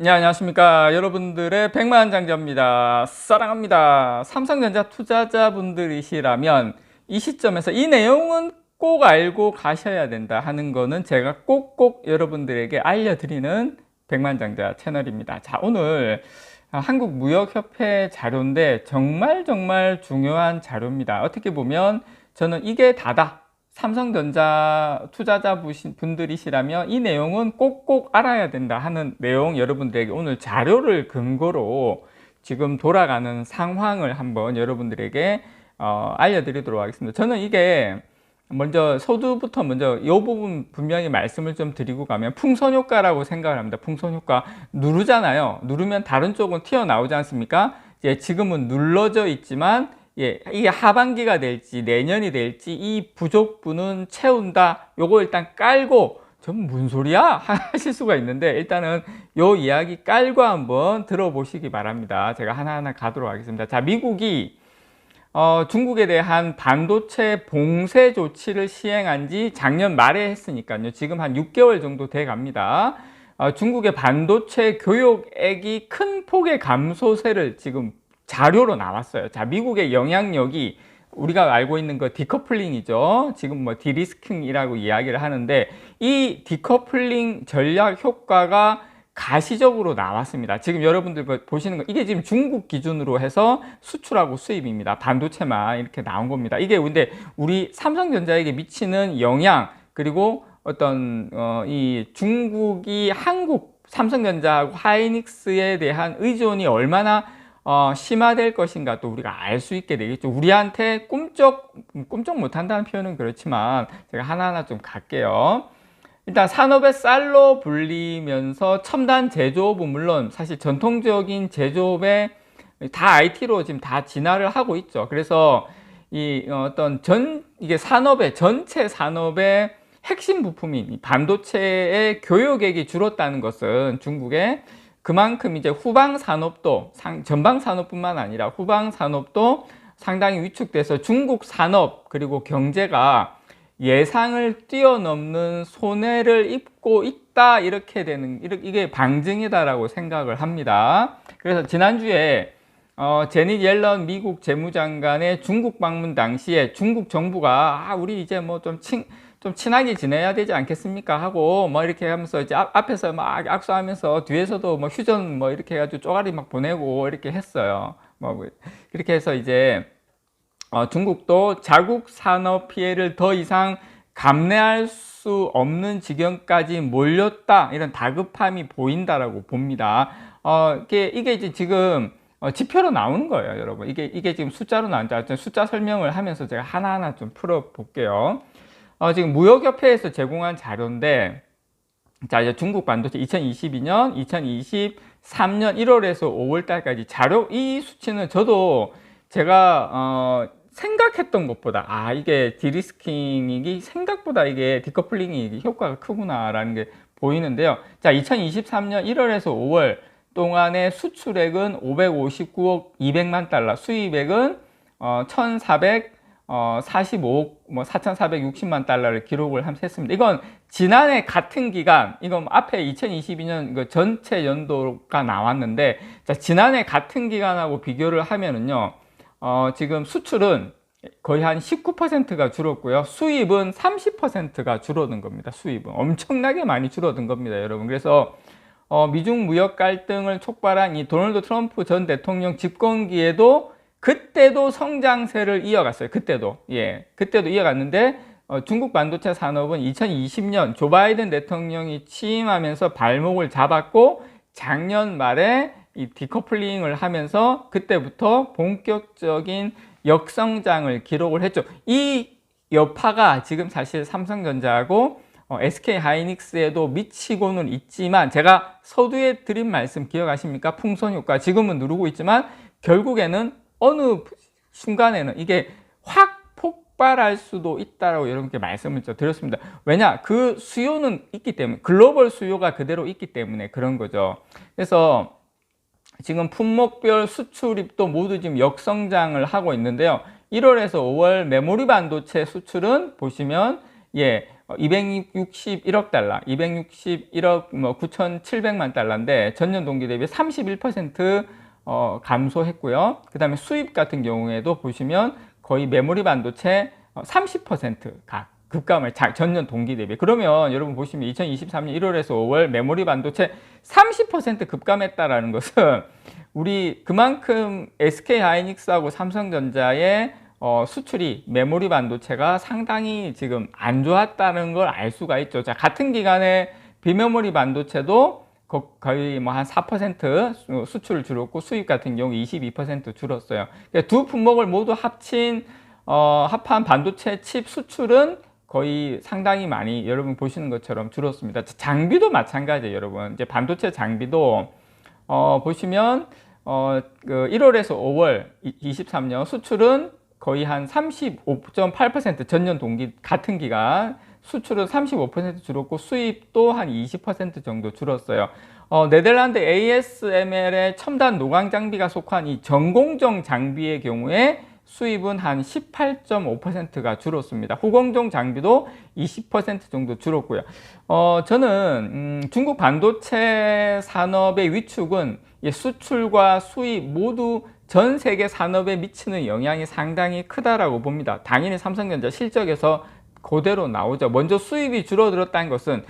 네, 안녕하십니까. 여러분들의 백만장자입니다. 사랑합니다. 삼성전자 투자자분들이시라면 이 시점에서 이 내용은 꼭 알고 가셔야 된다 하는 거는 제가 꼭꼭 여러분들에게 알려드리는 백만장자 채널입니다. 자, 오늘 한국무역협회 자료인데 정말 중요한 자료입니다. 어떻게 보면 저는 이게 다다. 삼성전자 투자자 분들이시라면 이 내용은 꼭꼭 알아야 된다 하는 내용, 여러분들에게 오늘 자료를 근거로 지금 돌아가는 상황을 한번 여러분들에게 알려드리도록 하겠습니다. 저는 이게 먼저 서두부터 먼저 이 부분 분명히 말씀을 좀 드리고 가면 풍선효과라고 생각을 합니다. 풍선효과 누르잖아요. 누르면 다른 쪽은 튀어나오지 않습니까? 지금은 눌러져 있지만 이게 하반기가 될지 내년이 될지 이 부족분은 채운다. 요거 일단 깔고 전 뭔 소리야? 하실 수가 있는데 일단은 요 이야기 깔고 한번 들어보시기 바랍니다. 제가 하나하나 가도록 하겠습니다. 자, 미국이 중국에 대한 반도체 봉쇄 조치를 시행한 지 작년 말에 했으니까요. 지금 한 6개월 정도 돼 갑니다. 중국의 반도체 교역액이 큰 폭의 감소세를 지금 자료로 나왔어요. 자, 미국의 영향력이 우리가 알고 있는 거 디커플링이죠. 지금 뭐 디리스킹이라고 이야기를 하는데 이 디커플링 전략 효과가 가시적으로 나왔습니다. 지금 여러분들 보시는 거 이게 지금 중국 기준으로 해서 수출하고 수입입니다. 반도체만 이렇게 나온 겁니다. 이게 근데 우리 삼성전자에게 미치는 영향 그리고 어떤 이 중국이 한국 삼성전자하고 하이닉스에 대한 의존이 얼마나 심화될 것인가 또 우리가 알 수 있게 되겠죠. 우리한테 꿈쩍 못한다는 표현은 그렇지만 제가 하나하나 좀 갈게요. 일단 산업의 쌀로 불리면서 첨단 제조업은 물론 사실 전통적인 제조업에 다 IT로 지금 다 진화를 하고 있죠. 그래서 이 이게 전체 산업의 핵심 부품인 반도체의 교역액이 줄었다는 것은 중국에 그만큼 이제 후방 산업도 전방 산업뿐만 아니라 후방 산업도 상당히 위축돼서 중국 산업 그리고 경제가 예상을 뛰어넘는 손해를 입고 있다 이렇게 되는 이게 방증이다라고 생각을 합니다. 그래서 지난주에 제닛 옐런 미국 재무장관의 중국 방문 당시에 중국 정부가 우리 이제 뭐 좀 친하게 지내야 되지 않겠습니까? 하고 뭐 이렇게 하면서 이제 앞에서 막 악수하면서 뒤에서도 뭐 휴전 뭐 이렇게 해가지고 쪼가리 막 보내고 이렇게 했어요. 뭐 이렇게 해서 이제 중국도 자국 산업 피해를 더 이상 감내할 수 없는 지경까지 몰렸다 이런 다급함이 보인다라고 봅니다. 이게 이제 지금 지표로 나오는 거예요, 여러분. 이게 지금 숫자로 나왔죠. 숫자 설명을 하면서 제가 하나하나 좀 풀어 볼게요. 지금 무역협회에서 제공한 자료인데, 자, 이제 중국 반도체 2022년, 2023년 1월에서 5월 달까지 자료, 이 수치는 저도 제가, 생각했던 것보다, 이게 디리스킹이 생각보다 이게 디커플링이 효과가 크구나라는 게 보이는데요. 자, 2023년 1월에서 5월 동안의 수출액은 559억 200만 달러, 수입액은 1,445억, 4,460만 달러를 기록을 했습니다. 이건 지난해 같은 기간, 이건 앞에 2022년 전체 연도가 나왔는데, 자, 지난해 같은 기간하고 비교를 하면은요, 지금 수출은 거의 한 19%가 줄었고요. 수입은 30%가 줄어든 겁니다. 수입은. 엄청나게 많이 줄어든 겁니다, 여러분. 그래서, 미중 무역 갈등을 촉발한 이 도널드 트럼프 전 대통령 집권기에도 그때도 성장세를 이어갔어요. 그때도 이어갔는데 중국 반도체 산업은 2020년 조 바이든 대통령이 취임하면서 발목을 잡았고 작년 말에 이 디커플링을 하면서 그때부터 본격적인 역성장을 기록을 했죠. 이 여파가 지금 사실 삼성전자하고 SK 하이닉스에도 미치고는 있지만 제가 서두에 드린 말씀 기억하십니까? 풍선효과 지금은 누르고 있지만 결국에는 어느 순간에는 이게 확 폭발할 수도 있다라고 여러분께 말씀을 드렸습니다. 왜냐? 그 수요는 있기 때문에, 글로벌 수요가 그대로 있기 때문에 그런 거죠. 그래서 지금 품목별 수출입도 모두 지금 역성장을 하고 있는데요. 1월에서 5월 메모리 반도체 수출은 보시면 261억 달러, 261억 9,700만 달러인데 전년 동기 대비 31% 감소했고요. 그 다음에 수입 같은 경우에도 보시면 거의 메모리 반도체 30%가 급감을 전년 동기 대비. 그러면 여러분 보시면 2023년 1월에서 5월 메모리 반도체 30% 급감했다라는 것은 우리 그만큼 SK하이닉스하고 삼성전자의 수출이 메모리 반도체가 상당히 지금 안 좋았다는 걸 알 수가 있죠. 자, 같은 기간에 비메모리 반도체도 거의 뭐 한 4% 수출을 줄었고 수입 같은 경우 22% 줄었어요. 그러니까 두 품목을 모두 합한 반도체 칩 수출은 거의 상당히 많이 여러분 보시는 것처럼 줄었습니다. 장비도 마찬가지예요, 여러분. 이제 반도체 장비도 보시면 그 1월에서 5월 23년 수출은 거의 한 35.8% 전년 동기 같은 기간 수출은 35% 줄었고 수입도 한 20% 정도 줄었어요. 네덜란드 ASML의 첨단 노광 장비가 속한 이 전공정 장비의 경우에 수입은 한 18.5%가 줄었습니다. 후공정 장비도 20% 정도 줄었고요. 저는 중국 반도체 산업의 위축은 수출과 수입 모두 전 세계 산업에 미치는 영향이 상당히 크다라고 봅니다. 당연히 삼성전자 실적에서 그대로 나오죠. 먼저 수입이 줄어들었다는 것은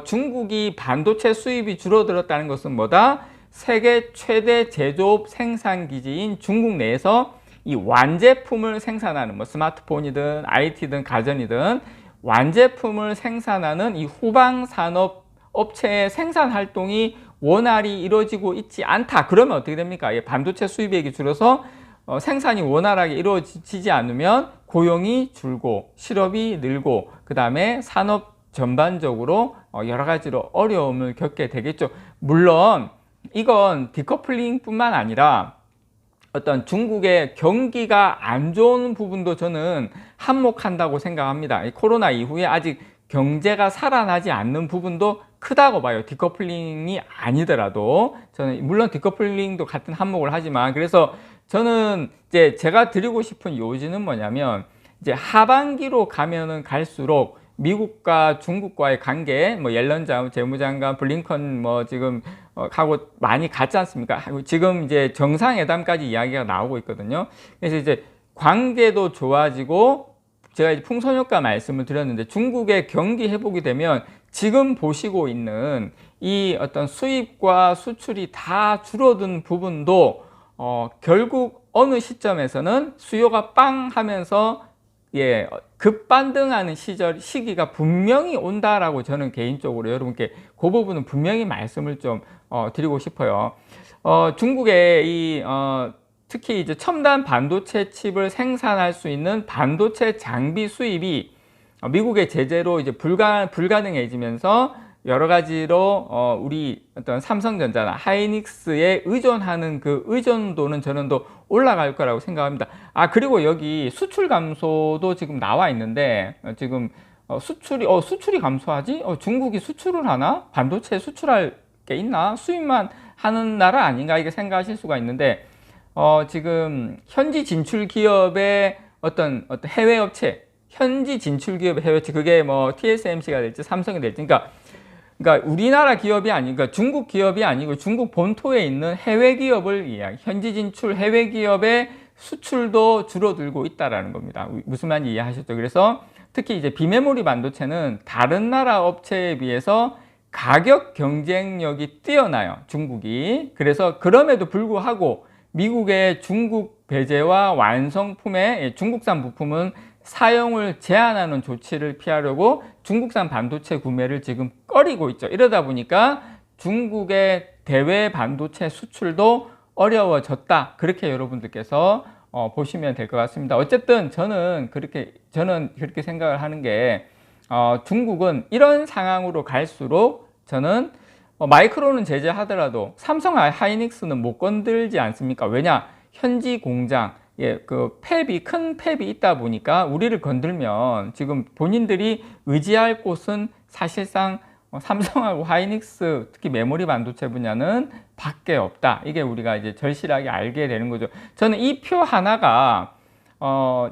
중국이 반도체 수입이 줄어들었다는 것은 뭐다? 세계 최대 제조업 생산 기지인 중국 내에서 이 완제품을 생산하는 뭐 스마트폰이든 IT든 가전이든 완제품을 생산하는 이 후방 산업 업체의 생산 활동이 원활히 이루어지고 있지 않다. 그러면 어떻게 됩니까? 반도체 수입액이 줄어서 생산이 원활하게 이루어지지 않으면 고용이 줄고 실업이 늘고 그 다음에 산업 전반적으로 여러 가지로 어려움을 겪게 되겠죠. 물론 이건 디커플링 뿐만 아니라 어떤 중국의 경기가 안 좋은 부분도 저는 한몫한다고 생각합니다. 코로나 이후에 아직 경제가 살아나지 않는 부분도 크다고 봐요. 디커플링이 아니더라도 저는 물론 디커플링도 같은 한몫을 하지만 그래서 저는 이제 제가 드리고 싶은 요지는 뭐냐면 이제 하반기로 가면은 갈수록 미국과 중국과의 관계, 뭐 옐런 재무장관, 블링컨 뭐 지금 하고 많이 갔지 않습니까? 지금 이제 정상회담까지 이야기가 나오고 있거든요. 그래서 이제 관계도 좋아지고 제가 이제 풍선효과 말씀을 드렸는데 중국의 경기 회복이 되면 지금 보시고 있는 이 어떤 수입과 수출이 다 줄어든 부분도 결국 어느 시점에서는 수요가 빵 하면서 급반등하는 시기가 분명히 온다라고 저는 개인적으로 여러분께 그 부분은 분명히 말씀을 좀 드리고 싶어요. 중국의 특히 이제 첨단 반도체 칩을 생산할 수 있는 반도체 장비 수입이 미국의 제재로 이제 불가능해지면서 여러 가지로 우리 어떤 삼성전자나 하이닉스에 의존하는 그 의존도는 저는 더 올라갈 거라고 생각합니다. 그리고 여기 수출 감소도 지금 나와 있는데 지금 수출이 감소하지? 중국이 수출을 하나? 반도체 수출할 게 있나? 수입만 하는 나라 아닌가? 이게 생각하실 수가 있는데 지금 현지 진출 기업의 어떤 해외 업체, 현지 진출 기업의 해외 업체, 그게 뭐 TSMC가 될지 삼성이 될지, 그러니까 우리나라 기업이 아니고 그러니까 중국 기업이 아니고 중국 본토에 있는 해외 기업을 현지 진출 해외 기업의 수출도 줄어들고 있다라는 겁니다. 무슨 말인지 이해하셨죠? 그래서 특히 이제 비메모리 반도체는 다른 나라 업체에 비해서 가격 경쟁력이 뛰어나요, 중국이. 그래서 그럼에도 불구하고 미국의 중국 배제와 완성품의 중국산 부품은 사용을 제한하는 조치를 피하려고 중국산 반도체 구매를 지금 꺼리고 있죠. 이러다 보니까 중국의 대외 반도체 수출도 어려워졌다. 그렇게 여러분들께서 보시면 될 것 같습니다. 어쨌든 저는 그렇게 생각을 하는 게 중국은 이런 상황으로 갈수록 저는 마이크론은 제재하더라도 삼성 하이닉스는 못 건들지 않습니까? 왜냐? 현지 공장 그 큰 팹이 있다 보니까 우리를 건들면 지금 본인들이 의지할 곳은 사실상 삼성하고 하이닉스, 특히 메모리 반도체 분야는 밖에 없다. 이게 우리가 이제 절실하게 알게 되는 거죠. 저는 이 표 하나가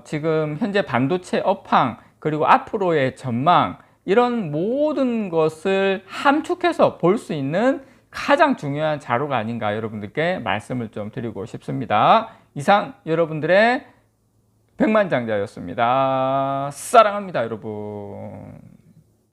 지금 현재 반도체 업황 그리고 앞으로의 전망, 이런 모든 것을 함축해서 볼 수 있는 가장 중요한 자료가 아닌가 여러분들께 말씀을 좀 드리고 싶습니다. 이상 여러분들의 백만장자였습니다. 사랑합니다, 여러분.